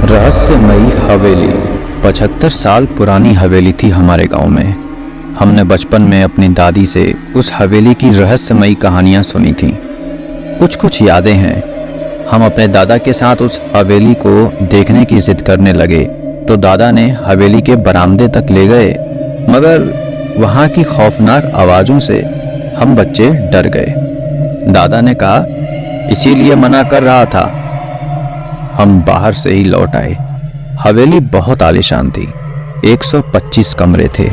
रहस्यमयी हवेली। 75 साल पुरानी हवेली थी हमारे गांव में। हमने बचपन में अपनी दादी से उस हवेली की रहस्यमयी कहानियां सुनी थीं। कुछ यादें हैं। हम अपने दादा के साथ उस हवेली को देखने की जिद करने लगे तो दादा ने हवेली के बरामदे तक ले गए, मगर वहां की खौफनाक आवाज़ों से हम बच्चे डर गए। दादा ने कहा, इसीलिए मना कर रहा था। हम बाहर से ही लौट आए। हवेली बहुत आलीशान थी। 125 कमरे थे।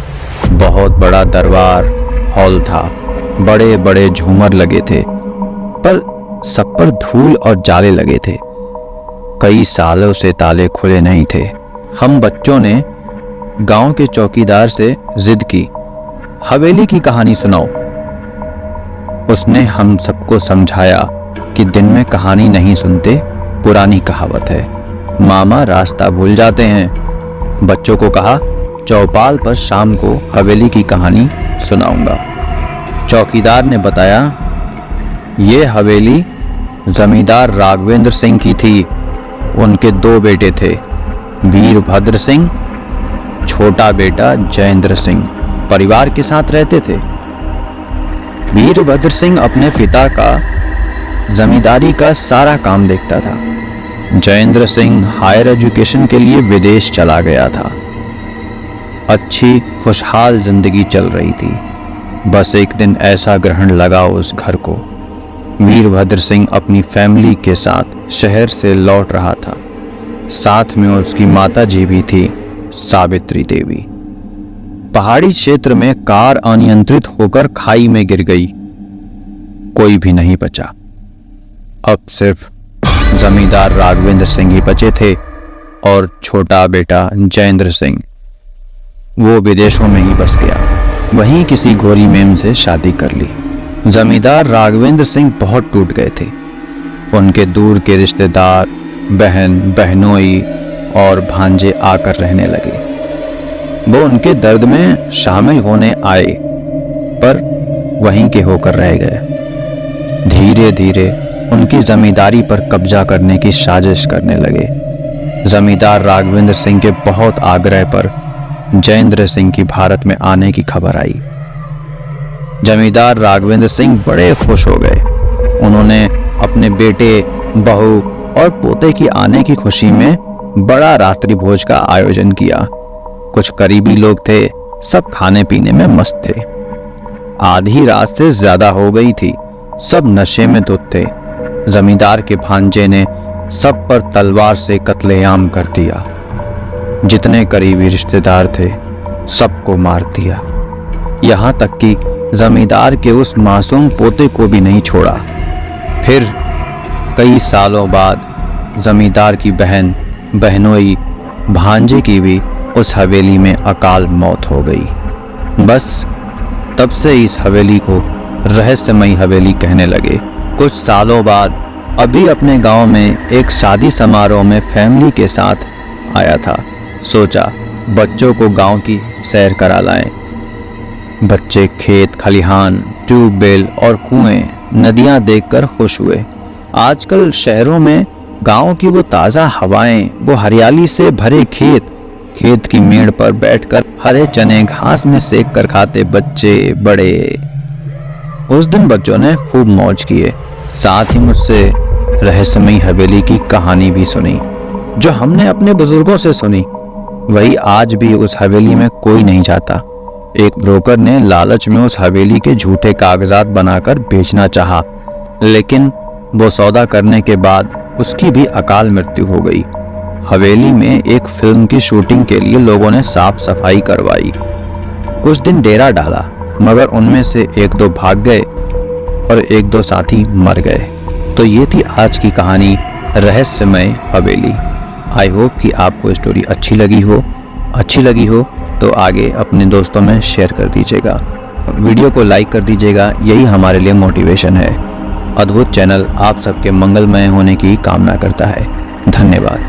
बहुत बड़ा दरबार हॉल था। बड़े बड़े झूमर लगे थे, पर सब पर धूल और जाले लगे थे। कई सालों से ताले खुले नहीं थे। हम बच्चों ने गांव के चौकीदार से जिद की, हवेली की कहानी सुनाओ। उसने हम सबको समझाया कि दिन में कहानी नहीं सुनते, पुरानी कहावत है, मामा रास्ता भूल जाते हैं। बच्चों को कहा, चौपाल पर शाम को हवेली की कहानी सुनाऊंगा। चौकीदार ने बताया, ये हवेली जमींदार राघवेंद्र सिंह की थी। उनके 2 बेटे थे, वीरभद्र सिंह, छोटा बेटा जयेंद्र सिंह। परिवार के साथ रहते थे। वीरभद्र सिंह अपने पिता का जमींदारी का सारा काम देखता था। जयेंद्र सिंह हायर एजुकेशन के लिए विदेश चला गया था। अच्छी खुशहाल जिंदगी चल रही थी। बस एक दिन ऐसा ग्रहण लगा उस घर को। वीरभद्र सिंह अपनी फैमिली के साथ शहर से लौट रहा था। साथ में उसकी माता जी भी थी, सावित्री देवी। पहाड़ी क्षेत्र में कार अनियंत्रित होकर खाई में गिर गई। कोई भी नहीं बचा। अब सिर्फ जमींदार राघवेंद्र सिंह ही बचे थे और छोटा बेटा जयेंद्र सिंह। वो विदेशों में ही बस गया। वहीं किसी गोरी मेम से शादी कर ली। जमींदार राघवेंद्र सिंह बहुत टूट गए थे। उनके दूर के रिश्तेदार, बहन, बहनोई और भांजे आकर रहने लगे। वो उनके दर्द में शामिल होने आए, पर वहीं के होकर रह गए। धीरे धीरे उनकी जमींदारी पर कब्जा करने की साजिश करने लगे। जमींदार राघवेंद्र सिंह के बहुत आग्रह पर जयेंद्र सिंह की भारत में आने की खबर आई। जमींदार राघवेंद्र सिंह बड़े खुश हो गए। उन्होंने अपने बेटे, बहू और पोते की आने की खुशी में बड़ा रात्रि भोज का आयोजन किया। कुछ करीबी लोग थे, सब खाने पीने में मस्त थे। आधी रात से ज्यादा हो गई थी। सब नशे में धुत थे। जमींदार के भांजे ने सब पर तलवार से कत्लेआम कर दिया। जितने करीबी रिश्तेदार थे सबको मार दिया। यहां तक कि जमींदार के उस मासूम पोते को भी नहीं छोड़ा। फिर कई सालों बाद जमींदार की बहन, बहनोई, भांजे की भी उस हवेली में अकाल मौत हो गई। बस तब से इस हवेली को रहस्यमयी हवेली कहने लगे। कुछ सालों बाद अभी अपने गांव में एक शादी समारोह में फैमिली के साथ आया था। सोचा बच्चों को गांव की सैर करा लाएं। बच्चे खेत खलिहान, ट्यूबवेल और कुएं, नदियां देखकर खुश हुए। आजकल शहरों में गांव की वो ताज़ा हवाएं, वो हरियाली से भरे खेत की मेड़ पर बैठकर हरे चने घास में सेक कर खाते बच्चे बड़े। उस दिन बच्चों ने खूब मौज किए। साथ ही मुझसे रहस्यमयी हवेली की कहानी भी सुनी, जो हमने अपने बुजुर्गों से सुनी। वही आज भी उस हवेली में कोई नहीं जाता। एक ब्रोकर ने लालच में उस हवेली के झूठे कागजात बनाकर बेचना चाहा, लेकिन वो सौदा करने के बाद उसकी भी अकाल मृत्यु हो गई। हवेली में एक फिल्म की शूटिंग के लिए लोगों ने साफ सफाई करवाई। कुछ दिन डेरा डाला, मगर उनमें से 1-2 भाग गए और 1-2 साथी मर गए। तो ये थी आज की कहानी, रहस्यमय हवेली। आई होप कि आपको स्टोरी अच्छी लगी हो तो आगे अपने दोस्तों में शेयर कर दीजिएगा। वीडियो को लाइक कर दीजिएगा, यही हमारे लिए मोटिवेशन है। अद्भुत चैनल आप सबके मंगलमय होने की कामना करता है। धन्यवाद।